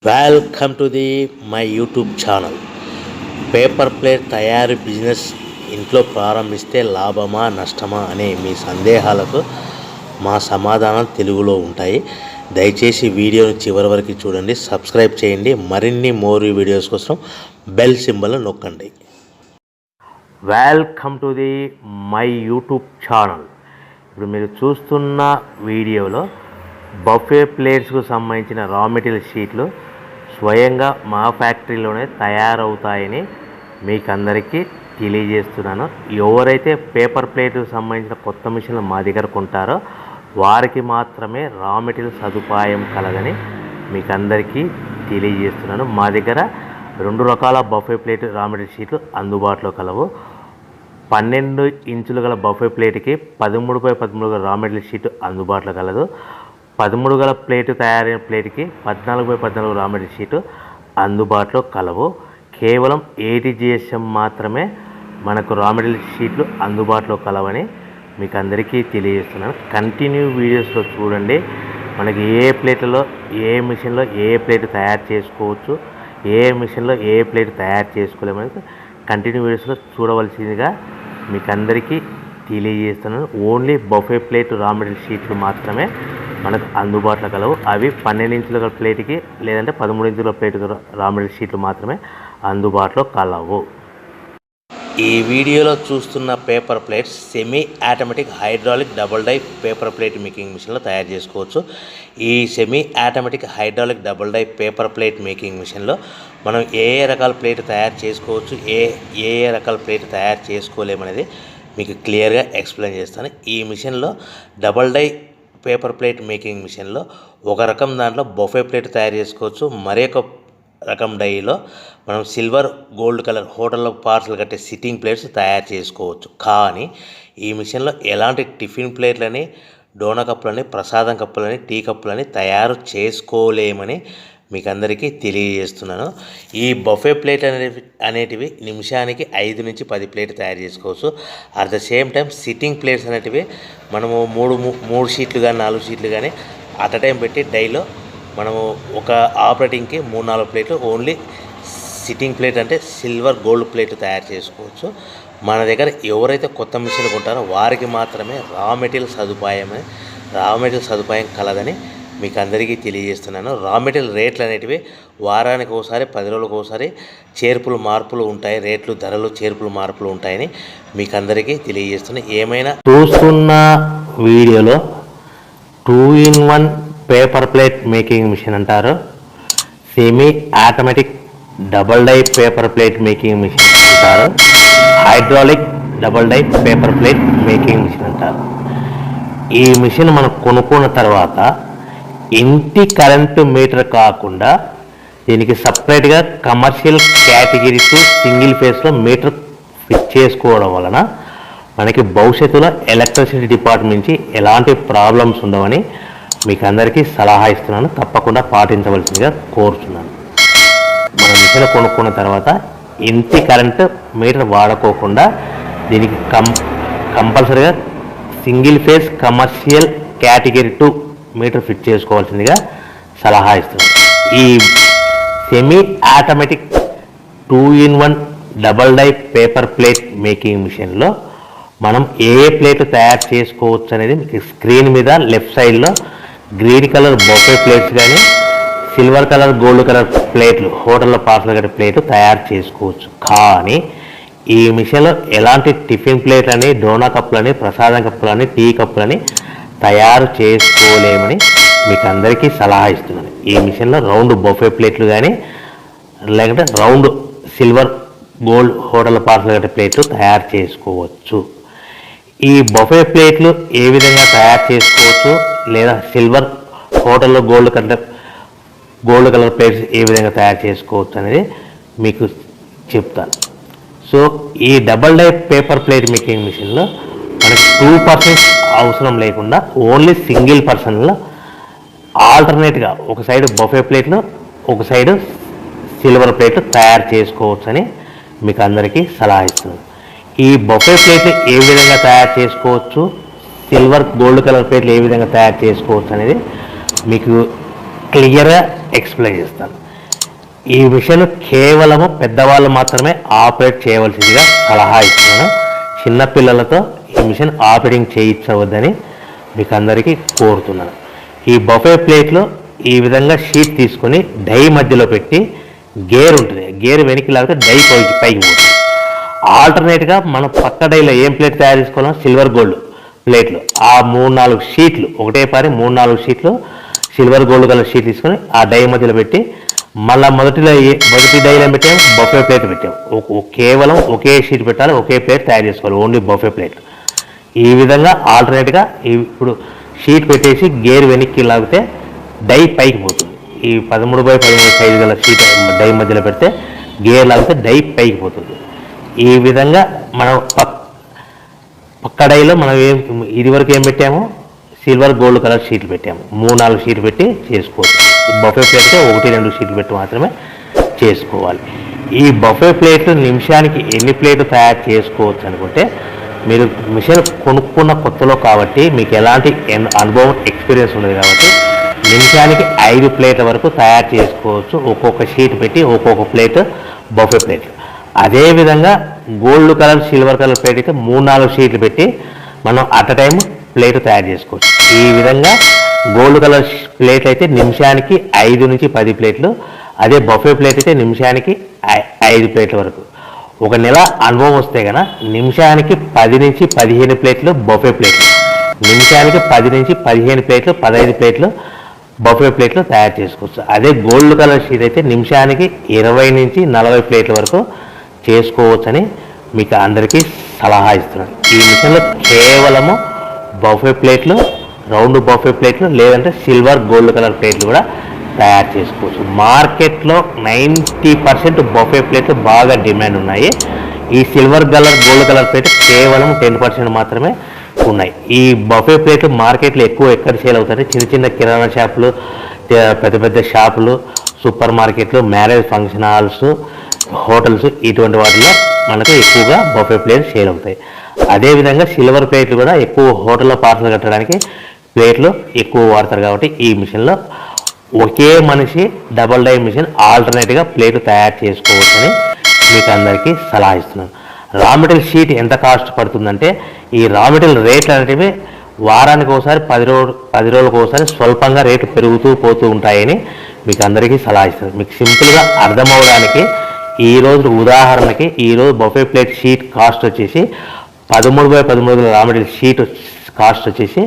Welcome to the my YouTube channel. Paper plate తయారీ business ఇంట్లో ప్రారంభిస్తే లాభమా నష్టమా అనే మీ సందేహాలకు మా సమాధానం తెలుగులో ఉంటాయి. దయచేసి వీడియోని చివరి వరకు చూడండి, సబ్స్క్రైబ్ చేయండి. మరిన్ని వీడియోస్ కోసం బెల్ సింబల్ నొక్కండి. Welcome to the my YouTube channel. ఇప్పుడు మీరు చూస్తున్న వీడియోలో బఫే ప్లేట్స్కు సంబంధించిన రా మెటీరియల్ షీట్లు స్వయంగా మా ఫ్యాక్టరీలోనే తయారవుతాయని మీకు అందరికీ తెలియజేస్తున్నాను. ఎవరైతే పేపర్ ప్లేట్కు సంబంధించిన కొత్త మిషన్లు మా దగ్గర కొంటారో వారికి మాత్రమే రా మెటీరియల్ సదుపాయం కలదని మీకు అందరికీ తెలియజేస్తున్నాను. మా దగ్గర 2 రకాల బఫే ప్లేట్ రా మెటీరియల్ షీట్లు అందుబాటులో కలవు. 12 ఇంచులు గల బఫే ప్లేట్కి 13x13 గల రా మెటీరియల్ షీట్ అందుబాటులో కలదు. 13 గల ప్లేటు తయారైన ప్లేట్కి 14x14 రా మెటీరియల్ షీటు అందుబాటులో కలవు. కేవలం 80 GSM మాత్రమే మనకు రా మెటీరియల్ షీట్లు అందుబాటులో కలవని మీకు అందరికీ తెలియజేస్తున్నాను. కంటిన్యూ వీడియోస్లో చూడండి. మనకి ఏ ప్లేట్లలో ఏ మిషన్లో ఏ ప్లేట్ తయారు చేసుకోవచ్చు, ఏ మిషన్లో ఏ ప్లేట్ తయారు చేసుకోలేమని కంటిన్యూ వీడియోస్లో చూడవలసిందిగా మీకు అందరికీ తెలియజేస్తున్నాను. Only buffet plate raw material షీట్లు మాత్రమే మనకు అందుబాటులో కలవు. అవి 12 ఇంచుల ప్లేట్కి లేదంటే 13 ఇంచుల ప్లేట్ రా మెటీరియల్ షీట్లు మాత్రమే అందుబాటులో కలవు. ఈ వీడియోలో చూస్తున్న paper plates semi automatic hydraulic double die paper plate making మిషన్లో తయారు చేసుకోవచ్చు. ఈ semi automatic hydraulic double die paper plate making మిషన్లో మనం ఏ రకాల ప్లేట్ తయారు చేసుకోవచ్చు, ఏ రకాల ప్లేట్ తయారు చేసుకోలేమనేది మీకు క్లియర్గా ఎక్స్ప్లెయిన్ చేస్తాను. ఈ మిషన్లో double die paper plate making మిషన్లో ఒక రకం దాంట్లో బఫే ప్లేట్ తయారు చేసుకోవచ్చు. మరొక రకం డైలో మనం సిల్వర్ గోల్డ్ కలర్ హోటల్లో పార్సల్ కట్టే సిట్టింగ్ ప్లేట్స్ తయారు చేసుకోవచ్చు. కానీ ఈ మిషన్లో ఎలాంటి టిఫిన్ ప్లేట్లని, డోనా కప్పులని, ప్రసాదం కప్పులని, టీ కప్పులని తయారు చేసుకోలేమని మీకు అందరికీ తెలియజేస్తున్నాను. ఈ బఫే ప్లేట్ అనేటివి నిమిషానికి 5 నుంచి 10 ప్లేట్ తయారు చేసుకోవచ్చు. At the same time sitting plates అనేటివి మనము 3 షీట్లు కానీ 4 షీట్లు కానీ అట్ అ టైం పెట్టి డైలో మనము ఒక ఆపరేటింగ్కి 3-4 ప్లేట్లు ఓన్లీ సిట్టింగ్ ప్లేట్ అంటే సిల్వర్ గోల్డ్ ప్లేట్ తయారు చేసుకోవచ్చు. మన దగ్గర ఎవరైతే కొత్త మిషన్లు కొంటారో వారికి మాత్రమే రా మెటీరియల్ సదుపాయం కలదని మీకు అందరికీ తెలియజేస్తున్నాను. రా మెటీరియల్ రేట్లు అనేటివి వారానికి ఒకసారి 10 రోజులకు ఒకసారి మార్పులు ఉంటాయి. రేట్లు ధరలు మార్పులు ఉంటాయని మీకు అందరికీ తెలియజేస్తున్నాను. ఏమైనా చూస్తున్న వీడియోలో 2-in-1 paper plate making machine అంటారు, semi automatic double die paper plate making machine అంటారు, hydraulic double die paper plate making machine అంటారు. ఈ మిషన్ మనం కొనుక్కున్న తర్వాత ఇంటి కరెంటు మీటర్ కాకుండా దీనికి సపరేట్గా కమర్షియల్ కేటగిరీస్ సింగిల్ ఫేస్లో మీటర్ ఫిట్ చేసుకోవడం వలన మనకి భవిష్యత్తులో ఎలక్ట్రిసిటీ డిపార్ట్మెంట్ నుంచి ఎలాంటి ప్రాబ్లమ్స్ ఉండవని మీకు అందరికీ సలహా ఇస్తున్నాను. తప్పకుండా పాటించవలసిందిగా కోరుతున్నాను. మనం మిషన్ కొనుక్కున్న తర్వాత ఇంటి కరెంటు మీటర్ వాడుకోకుండా దీనికి కంపల్సరీగా single phase commercial category 2 meter fit చేసుకోవాల్సిందిగా సలహా ఇస్తున్నాను. ఈ semi automatic 2-in-1 double die paper plate making మిషన్లో మనం ఏ ప్లేట్ తయారు చేసుకోవచ్చు అనేది మీకు స్క్రీన్ మీద లెఫ్ట్ సైడ్లో గ్రీన్ కలర్ బొఫే ప్లేట్స్ కానీ సిల్వర్ కలర్ గోల్డ్ కలర్ ప్లేట్లు హోటల్లో పార్సల్ కట్టే ప్లేట్లు తయారు చేసుకోవచ్చు. కానీ ఈ మిషన్లో ఎలాంటి టిఫిన్ ప్లేట్లని, డోనా కప్పులని, ప్రసాదం కప్పులని, టీ కప్పులని తయారు చేసుకోలేమని మీకు అందరికీ సలహా ఇస్తున్నాను. ఈ మిషన్లో రౌండ్ బొఫే ప్లేట్లు కానీ లేకుంటే round silver gold hotel parcel కట్టే ప్లేట్లు తయారు చేసుకోవచ్చు. ఈ బొఫే ప్లేట్లు ఏ విధంగా తయారు చేసుకోవచ్చు లేదా సిల్వర్ హోటల్లో గోల్డ్ కలర్ ప్లేట్స్ ఏ విధంగా తయారు చేసుకోవచ్చు అనేది మీకు చెప్తాను. సో ఈ double die paper plate making మిషన్లో మనకి 2 పర్సన్స్ అవసరం లేకుండా ఓన్లీ సింగిల్ పర్సన్లో ఆల్టర్నేట్గా ఒక సైడ్ బఫే ప్లేట్లు ఒక సైడ్ సిల్వర్ ప్లేట్లు తయారు చేసుకోవచ్చు అని మీకు అందరికీ సలహా ఇస్తున్నాను. ఈ బఫే ప్లేట్లు ఏ విధంగా తయారు చేసుకోవచ్చు, సిల్వర్ గోల్డ్ కలర్ ప్లేట్లు ఏ విధంగా తయారు చేసుకోవచ్చు అనేది మీకు క్లియర్గా ఎక్స్ప్లెయిన్ చేస్తాను. ఈ మిషన్ కేవలము పెద్దవాళ్ళు మాత్రమే ఆపరేట్ చేయవలసిందిగా సలహా ఇస్తున్నాను. చిన్నపిల్లలతో ఈ మిషన్ ఆపరేటింగ్ చేయించవద్దని మీకు అందరికీ కోరుతున్నాను. ఈ బఫే ప్లేట్లో ఈ విధంగా షీట్ తీసుకొని డై మధ్యలో పెట్టి గేర్ ఉంటుంది, గేర్ వెనక్కి లాగితే డై పైకి పోతుంది. ఆల్టర్నేట్గా మనం పక్క డైలో ఏం ప్లేట్ తయారు చేసుకోవాలో సిల్వర్ గోల్డ్ ప్లేట్లు ఆ 3-4 షీట్లు ఒకటే పారి 3-4 షీట్లు సిల్వర్ గోల్డ్ కలర్ షీట్ తీసుకొని ఆ డై మధ్యలో పెట్టి మళ్ళీ మొదటి డైలో పెట్టాము, బఫే ప్లేట్ పెట్టాము. కేవలం ఒకే షీట్ పెట్టాలి, ఒకే ప్లేట్ తయారు చేసుకోవాలి, ఓన్లీ బఫే ప్లేట్. ఈ విధంగా ఆల్టర్నేట్గా ఇప్పుడు షీట్ పెట్టేసి గేర్ వెనక్కి లాగితే డై పైకి పోతుంది. ఈ 13x13 సైజు గల షీట్ డై మధ్యలో పెడితే గేర్ లాగితే డై పైకి పోతుంది. ఈ విధంగా మనం పక్క డైలో మనం ఇదివరకు ఏం పెట్టాము, సిల్వర్ గోల్డ్ కలర్ షీట్లు పెట్టాము. 3-4 షీట్లు పెట్టి చేసుకోవచ్చు. బఫే ప్లేట్తో 1-2 షీట్లు పెట్టి మాత్రమే చేసుకోవాలి. ఈ బఫే ప్లేట్లు నిమిషానికి ఎన్ని ప్లేట్లు తయారు చేసుకోవచ్చు అనుకుంటే, మీరు మిషన్ కొనుక్కున్న కొత్తలో కాబట్టి మీకు ఎలాంటి అనుభవం ఎక్స్పీరియన్స్ ఉండదు కాబట్టి నిమిషానికి 5 ప్లేట్ల వరకు తయారు చేసుకోవచ్చు. ఒక్కొక్క షీట్ పెట్టి ఒక్కొక్క ప్లేట్ బఫే ప్లేట్లు. అదేవిధంగా gold colour silver colour plate అయితే 3-4 షీట్లు పెట్టి మనం అట్ టైం ప్లేట్ తయారు చేసుకోవచ్చు. ఈ విధంగా గోల్డ్ కలర్ ప్లేట్ అయితే నిమిషానికి 5 నుంచి 10 ప్లేట్లు, అదే బఫే ప్లేట్ అయితే నిమిషానికి 5 ప్లేట్ల వరకు. ఒక నెల అనుభవం వస్తే కనుక నిమిషానికి 10 నుంచి 15 ప్లేట్లు బఫే ప్లేట్లు, నిమిషానికి 10 నుంచి 15 ప్లేట్లు 15 ప్లేట్లు బఫే ప్లేట్లు తయారు చేసుకోవచ్చు. అదే గోల్డ్ కలర్ షీట్ అయితే నిమిషానికి 20 నుంచి 40 ప్లేట్ల వరకు చేసుకోవచ్చని మీకు అందరికీ సలహా ఇస్తున్నాను. ఈ మిషన్లో కేవలము బఫే ప్లేట్లు, రౌండ్ బఫే ప్లేట్లు లేదంటే సిల్వర్ గోల్డ్ కలర్ ప్లేట్లు కూడా తయారు చేసుకోవచ్చు. మార్కెట్లో 90% బఫే ప్లేట్లు బాగా డిమాండ్ ఉన్నాయి. ఈ silver colour gold colour plate కేవలం 10% మాత్రమే ఉన్నాయి. ఈ బఫే ప్లేట్లు మార్కెట్లో ఎక్కువ ఎక్కడ సేల్ అవుతాయి, చిన్న కిరాణా షాపులు, పెద్ద పెద్ద షాపులు, సూపర్ మార్కెట్లు, మ్యారేజ్ ఫంక్షన్ హాల్స్, హోటల్స్, ఇటువంటి వాటిలో మనకు ఎక్కువగా బఫే ప్లేట్లు సేల్ అవుతాయి. అదేవిధంగా సిల్వర్ ప్లేట్లు కూడా ఎక్కువ హోటల్లో పార్సల్ కట్టడానికి ప్లేట్లు ఎక్కువ వాడతారు కాబట్టి ఈ మిషన్లో ఒకే మనిషి డబల్ డై మిషన్ ఆల్టర్నేట్గా ప్లేట్లు తయారు చేసుకోవచ్చని మీకు అందరికీ సలహా ఇస్తున్నాను. రా మెటీరియల్ షీట్ ఎంత కాస్ట్ పడుతుందంటే, ఈ రా మెటీరియల్ రేట్లు అనేటివి వారానికి ఒకసారి 10 రోజులకు ఒకసారి స్వల్పంగా రేట్లు పెరుగుతూ పోతూ ఉంటాయని మీకు అందరికీ సలహా ఇస్తున్నాను. మీకు సింపుల్గా అర్థమవడానికి ఈరోజు ఉదాహరణకి ఈరోజు బఫే ప్లేట్ షీట్ కాస్ట్ వచ్చేసి 13x13 raw material sheet cost వచ్చేసి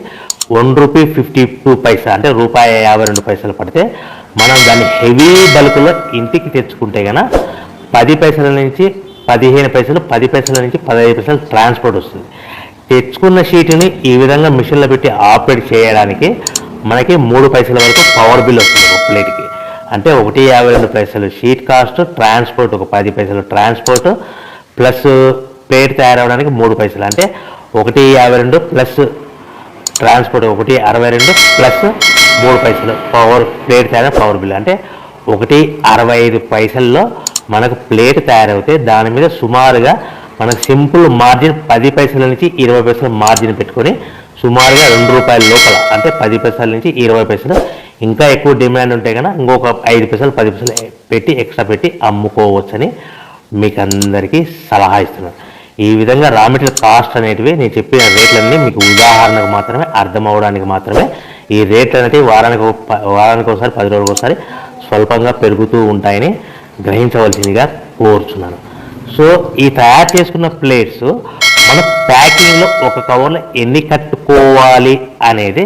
₹1.52 అంటే ₹1.52 పడితే మనం దాన్ని హెవీ బల్క్లో ఇంటికి తెచ్చుకుంటే కనుక 10 పైసల నుంచి 15 పైసలు, 10 పైసల నుంచి 15 పైసలు ట్రాన్స్పోర్ట్ వస్తుంది. తెచ్చుకున్న షీట్ని ఈ విధంగా మిషన్లో పెట్టి ఆపరేట్ చేయడానికి మనకి 3 పైసల వరకు పవర్ బిల్ వస్తుంది ఒక ప్లేట్కి. అంటే ₹1.52 షీట్ కాస్ట్, ట్రాన్స్పోర్ట్ ఒక 10 పైసలు ట్రాన్స్పోర్ట్, ప్లస్ ప్లేట్ తయారవడానికి 3 పైసలు, అంటే ₹1.52 ప్లస్ ట్రాన్స్పోర్ట్ ₹1.62 ప్లస్ 3 పైసలు పవర్ ప్లేట్ తయారు పవర్ బిల్, అంటే ₹1.65 మనకు ప్లేట్ తయారవుతే దాని మీద సుమారుగా మనకు సింపుల్ మార్జిన్ 10 పైసల నుంచి 20 పైసలు మార్జిన్ పెట్టుకొని సుమారుగా ₹2 లోపల, అంటే 10 పైసల నుంచి 20 పైసలు. ఇంకా ఎక్కువ డిమాండ్ ఉంటే కనుక ఇంకొక 5 పైసలు 10 పైసలు పెట్టి ఎక్స్ట్రా పెట్టి అమ్ముకోవచ్చని మీకు అందరికీ సలహా ఇస్తున్నాను. ఈ విధంగా రా మెటీరియల్ కాస్ట్ అనేటివి నేను చెప్పిన రేట్లన్నీ మీకు ఉదాహరణకు మాత్రమే, అర్థం అవడానికి మాత్రమే. ఈ రేట్లు అనేవి వారానికి ఒకసారి 10 రోజులకు ఒకసారి స్వల్పంగా పెరుగుతూ ఉంటాయని గ్రహించవలసిందిగా కోరుచున్నాను. సో ఈ తయారు చేసుకున్న ప్లేట్స్ మన ప్యాకింగ్లో ఒక కవర్లో ఎన్ని కట్టుకోవాలి అనేది